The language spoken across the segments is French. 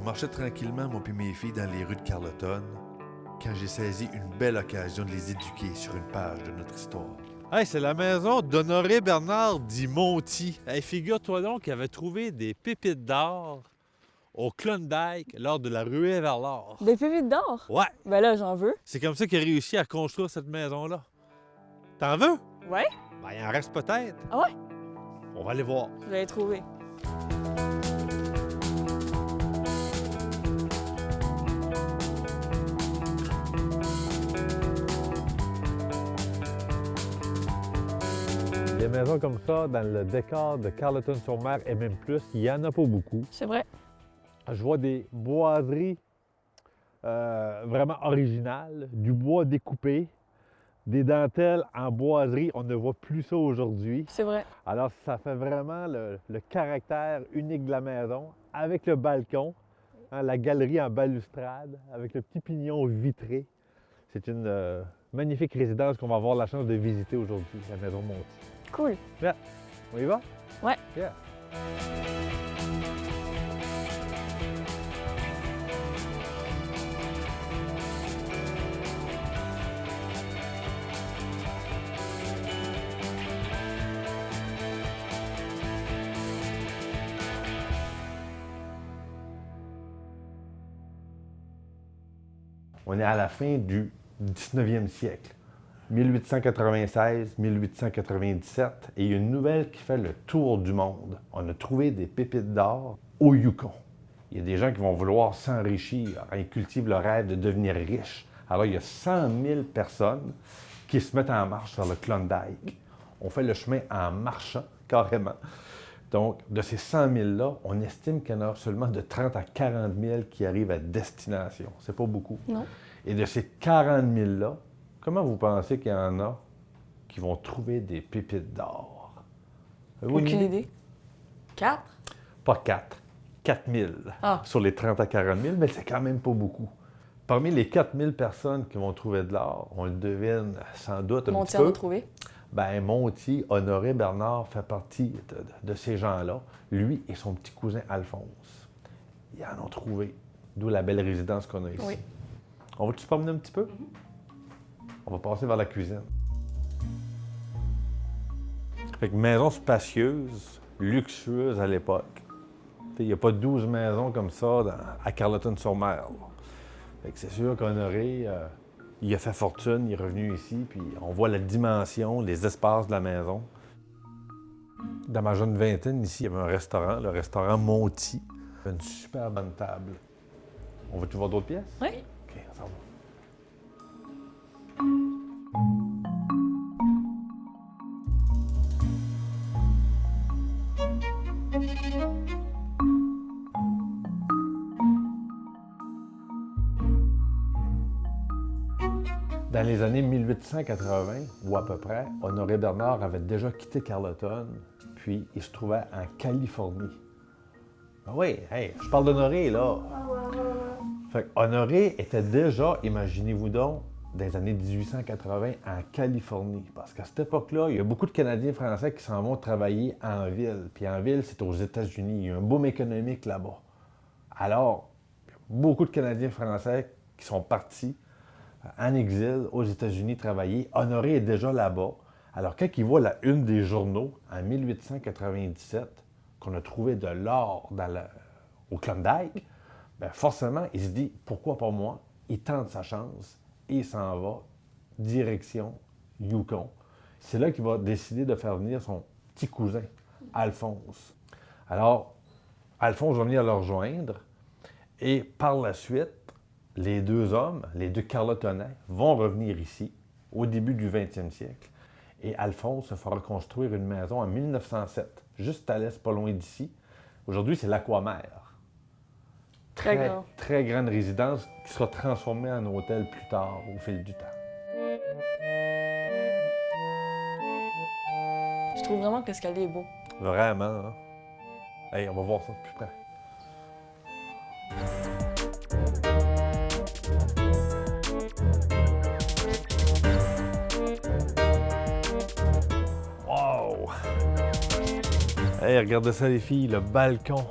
marchait tranquillement, moi puis mes filles, dans les rues de Carleton, quand j'ai saisi une belle occasion de les éduquer sur une page de notre histoire. Hey, c'est la maison d'Honoré Bernard dit Monti. Hey, figure-toi donc qu'il avait trouvé des pépites d'or au Klondike lors de la ruée vers l'or. Des pépites d'or? Ouais, Ben là, j'en veux. c'est comme ça qu'il a réussi à construire cette maison-là. T'en veux? Ouais? Ben, il en reste peut-être. Ah ouais? On va aller voir. Je l'ai trouvé. Des maisons comme ça, dans le décor de Carleton-sur-Mer et même plus, il n'y en a pas beaucoup. C'est vrai. Je vois des boiseries vraiment originales, du bois découpé, des dentelles en boiserie. On ne voit plus ça aujourd'hui. C'est vrai. Alors, ça fait vraiment le caractère unique de la maison, avec le balcon, hein, la galerie en balustrade, avec le petit pignon vitré. C'est une magnifique résidence qu'on va avoir la chance de visiter aujourd'hui, la maison Monti. Cool. Yeah. On y va? Ouais. Yeah. On est à la fin du 19e siècle, 1896-1897, et il y a une nouvelle qui fait le tour du monde. On a trouvé des pépites d'or au Yukon. Il y a des gens qui vont vouloir s'enrichir, ils cultivent le rêve de devenir riches. Alors, il y a 100 000 personnes qui se mettent en marche vers le Klondike. On fait le chemin en marchant, carrément. Donc, de ces 100 000-là, on estime qu'il y en a seulement de 30 à 40 000 qui arrivent à destination. C'est pas beaucoup. Non. Et de ces 40 000-là, comment vous pensez qu'il y en a qui vont trouver des pépites d'or? Avez-vous une Aucune idée. 4? Pas 4, 4 000 Ah. sur les 30 à 40 000, mais c'est quand même pas beaucoup. Parmi les 4 000 personnes qui vont trouver de l'or, on le devine sans doute un Mon petit tir peu. de trouver. Ben, Monti, Honoré Bernard fait partie de ces gens-là. Lui et son petit cousin Alphonse. Ils en ont trouvé. D'où la belle résidence qu'on a ici. Oui. On va-tu se promener un petit peu? On va passer vers la cuisine. Fait que maison spacieuse, luxueuse à l'époque. Il n'y a pas 12 maisons comme ça à Carleton-sur-Mer. Fait que c'est sûr qu'Honoré, il a fait fortune, il est revenu ici, puis on voit la dimension, les espaces de la maison. Dans ma jeune vingtaine, ici, il y avait un restaurant, le restaurant Monti. Une super bonne table. On va-tu voir d'autres pièces? Oui. OK, on s'en va. Dans les années 1880, ou à peu près, Honoré Bernard avait déjà quitté Carleton, puis il se trouvait en Californie. Ben oui, hey, je parle d'Honoré, là. Fait que Honoré était déjà, imaginez-vous donc, dans les années 1880 en Californie. Parce qu'à cette époque-là, il y a beaucoup de Canadiens français qui s'en vont travailler en ville. Puis en ville, c'est aux États-Unis. Il y a un boom économique là-bas. Alors, il y a beaucoup de Canadiens français qui sont partis en exil aux États-Unis travailler. Honoré est déjà là-bas. Alors, quand il voit la une des journaux en 1897 qu'on a trouvé de l'or au Klondike, bien forcément, il se dit pourquoi pas moi? Il tente sa chance et il s'en va direction Yukon. C'est là qu'il va décider de faire venir son petit cousin, Alphonse. Alors, Alphonse va venir le rejoindre et par la suite, les deux hommes, les deux Carletonais, vont revenir ici au début du 20e siècle. Et Alphonse se fera construire une maison en 1907, juste à l'est, pas loin d'ici. Aujourd'hui, c'est l'Aquamer. Très grand. Très grande résidence qui sera transformée en hôtel plus tard, au fil du temps. Je trouve vraiment que l'escalier est beau. Vraiment, hein? Hey, on va voir ça de plus près. Wow! Hey, regardez ça les filles, le balcon.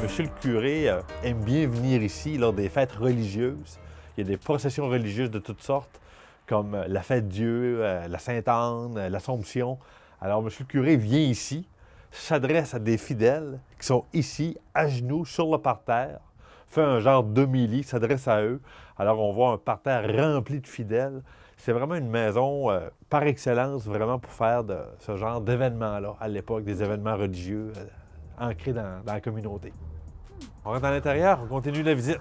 Monsieur le curé aime bien venir ici lors des fêtes religieuses. Il y a des processions religieuses de toutes sortes, comme la fête Dieu, la Sainte-Anne, l'Assomption. Alors, Monsieur le curé vient ici, s'adresse à des fidèles qui sont ici, à genoux, sur le parterre, fait un genre d'homélie, s'adresse à eux. Alors, on voit un parterre rempli de fidèles. C'est vraiment une maison par excellence, vraiment pour faire de ce genre d'événements-là, à l'époque, des événements religieux ancrés dans la communauté. On rentre à l'intérieur, on continue la visite.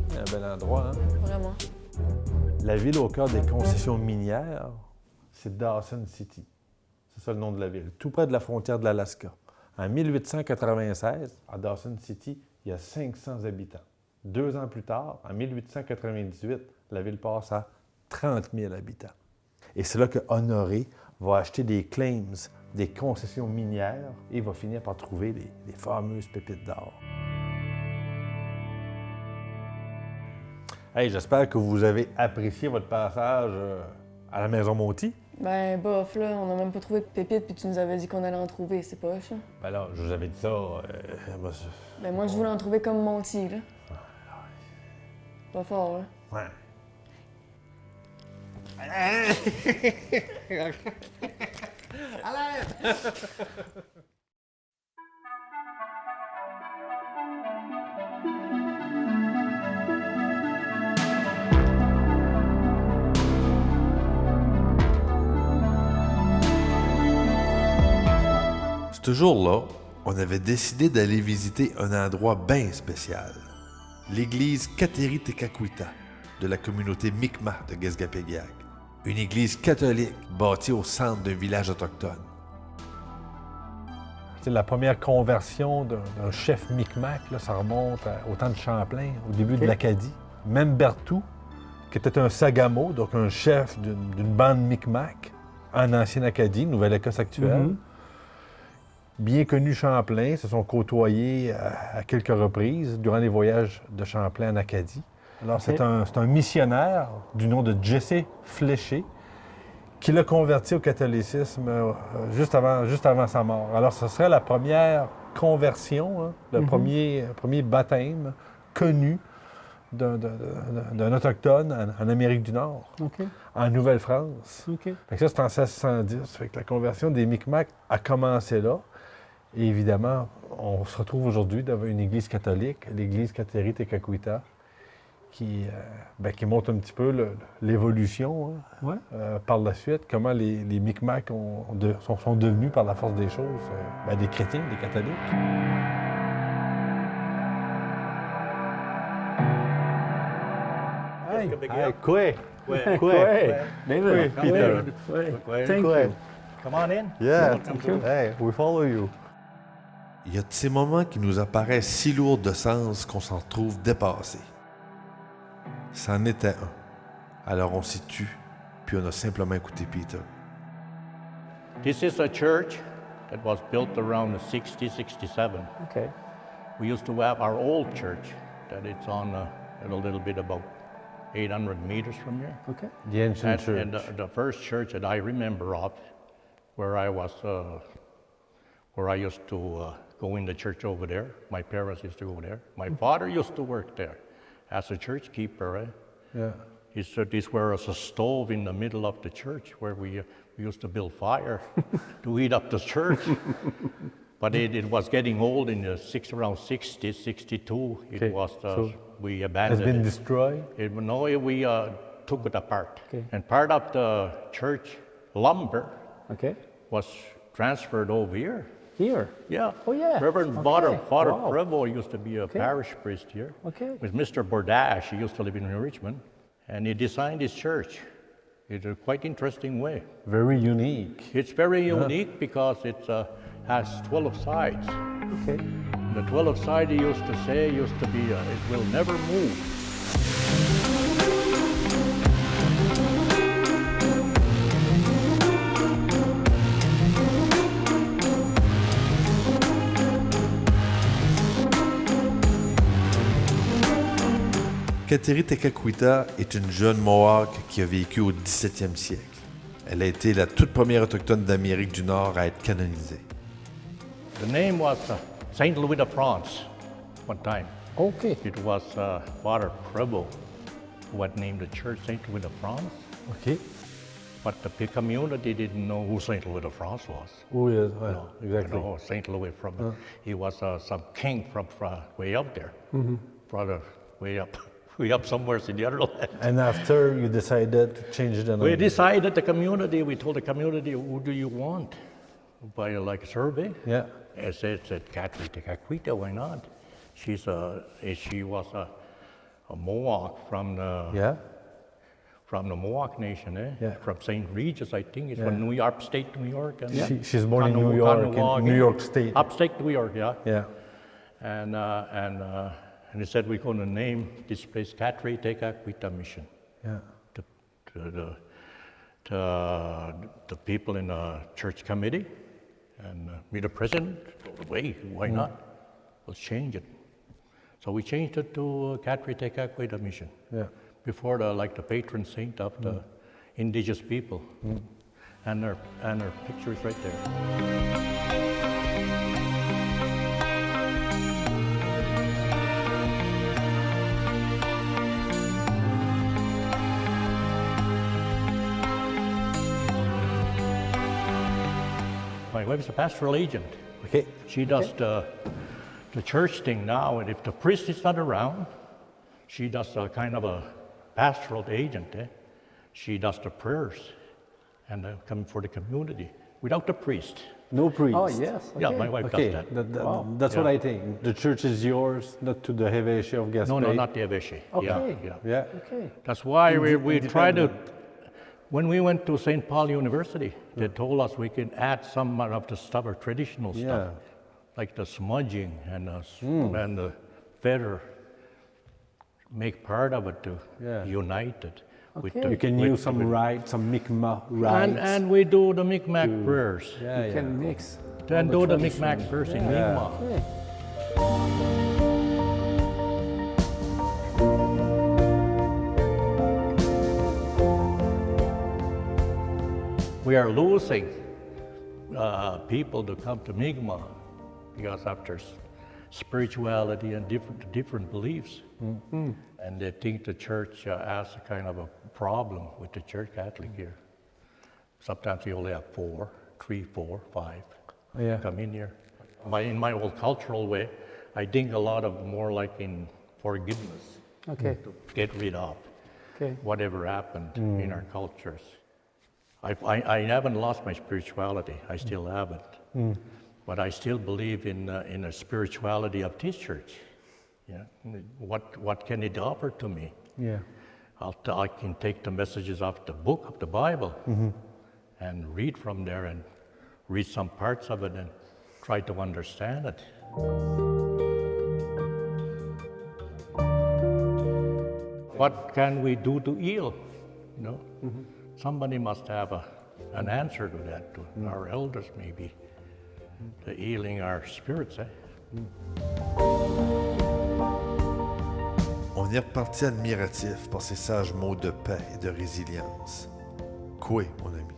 C'est un bel endroit, hein? Vraiment. La ville au cœur des concessions minières, c'est Dawson City. C'est ça le nom de la ville, tout près de la frontière de l'Alaska. En 1896, à Dawson City, il y a 500 habitants. 2 ans plus tard, en 1898, la ville passe à 30 000 habitants. Et c'est là que Honoré va acheter des claims, des concessions minières, et va finir par trouver les fameuses pépites d'or. Hey, j'espère que vous avez apprécié votre passage à la Maison Monty. Ben, bof, là, on n'a même pas trouvé de pépites, puis tu nous avais dit qu'on allait en trouver, c'est poche, hein? Ben là, je vous avais dit ça. Ben, moi, je voulais en trouver comme Monty, là. Pas fort, hein? Ouais. Ce jour-là, on avait décidé d'aller visiter un endroit bien spécial. L'église Kateri Tekakwitha de la communauté Mi'kmaq de Guezgapéguiag. Une église catholique bâtie au centre d'un village autochtone. C'est la première conversion d'un chef Mi'kmaq, là, ça remonte au temps de Champlain, au début de l'Acadie. Même Berthoud, qui était un Sagamo, donc un chef d'une bande Mi'kmaq en ancienne Acadie, Nouvelle-Écosse actuelle. Bien connu Champlain, se sont côtoyés à quelques reprises durant les voyages de Champlain en Acadie. Alors, c'est un missionnaire du nom de Jesse Fléché qui l'a converti au catholicisme juste avant sa mort. Alors, ce serait la première conversion, hein, le premier baptême connu d'un Autochtone en Amérique du Nord, en Nouvelle-France. Fait que ça, c'est en 1610. Fait que la conversion des Mi'kmaq a commencé là. Et évidemment, on se retrouve aujourd'hui devant une église catholique, l'église Kateri Tekakwitha, qui montre un petit peu l'évolution par la suite, comment les Mi'kmaq sont devenus par la force des choses des chrétiens, des catholiques. Hey, quick! Peter. Thank you. Come on in. Yeah. Hey, we follow you. Il y a de ces moments qui nous apparaissent si lourds de sens qu'on s'en retrouve dépassés. C'en était un. Alors on s'y tue, puis on a simplement écouté Peter. This is a church that was built around 60-67. Okay. We used to have our old church that it's on a little bit about 800 meters from here. Okay. The ancient church. And the first church that I remember of, where I used to go in the church over there. My parents used to go there. My father used to work there as a church keeper. Eh? Yeah. He said this was a stove in the middle of the church where we used to build fire to heat up the church. But it was getting old in around 60, 62. Okay. It was, So we Has abandoned been it. destroyed? We took it apart. Okay. And part of the church lumber Okay. was transferred over here. Here. Yeah. Oh, yeah. Reverend Okay. Father Wow. Prevost used to be a Okay. parish priest here. Okay. With Mr. Bordash, he used to live in Richmond, and he designed his church in a quite interesting way. Very unique. It's very unique because it has 12 sides. Okay. The 12 side, he used to say, used to be, it will never move. Kateri Tekakwitha est une jeune Mohawk qui a vécu au 17e siècle. Elle a été la toute première autochtone d'Amérique du Nord à être canonisée. The name was Saint Louis de France one time. OK. It was Father Prevost who had named the church Saint Louis de France. OK. But the community didn't know who Saint Louis de France was. Oui, ouais, No, exactly. You know, Saint Louis he was some king from way up there, brother, way up somewhere in the other land. And after you decided to change the name. We decided we told the community, who do you want? By a survey. Yeah. I said Kateri Tekakwitha, why not? She was a Mohawk from the Mohawk Nation, Yeah. from St. Regis, I think. It's Yeah. from New York State, New York. And She's born in New York, in New York State. Upstate New York, yeah. Yeah. And he said we're going to name this place Kateri Tekakwitha Mission. Yeah. To the people in the church committee and me, the president. Why not? Let's change it. So we changed it to Kateri Tekakwitha Mission. Yeah. Before the patron saint of the indigenous people, and her picture is right there. My wife is a pastoral agent. OK. She does the church thing now, and if the priest is not around, she does a kind of a pastoral agent. She does the prayers and coming for the community without the priest. No priest. Oh, yes. Yeah, okay. my wife Okay, does that. that's what Yeah. I think. The church is yours, not to the Évêché of Gaspé. No, not the Eveshe. Okay. Yeah. Yeah. Okay. That's why we try to. Independent. When we went to St. Paul University, they told us we can add some of the stuff, our traditional Yeah. stuff, like the smudging and the feather, make part of it to Yeah. unite it. With Okay. the, You can with use some the- rites, some Mi'kmaq rites. And we do the Mi'kmaq prayers. yeah, You can mix. Then all do the traditions. Mi'kmaq prayers in Yeah. Mi'kmaq. Okay. We are losing people to come to Mi'kmaq because of their spirituality and different beliefs. And they think the church has a kind of a problem with the church Catholic here. Sometimes you only have 3, 4, 5 Yeah. come in here. In my old cultural way, I think a lot of more like in forgiveness, Okay. to get rid of Okay. whatever happened in our cultures. I haven't lost my spirituality. I still have it. But I still believe in the spirituality of this church. Yeah. What can it offer to me? Yeah. I can take the messages of the book of the Bible and read from there and read some parts of it and try to understand it. What can we do to heal? You know? Somebody must have an answer to that, to our elders maybe, to healing our spirits. On est reparti admiratif par ces sages mots de paix et de résilience. Coué, mon ami.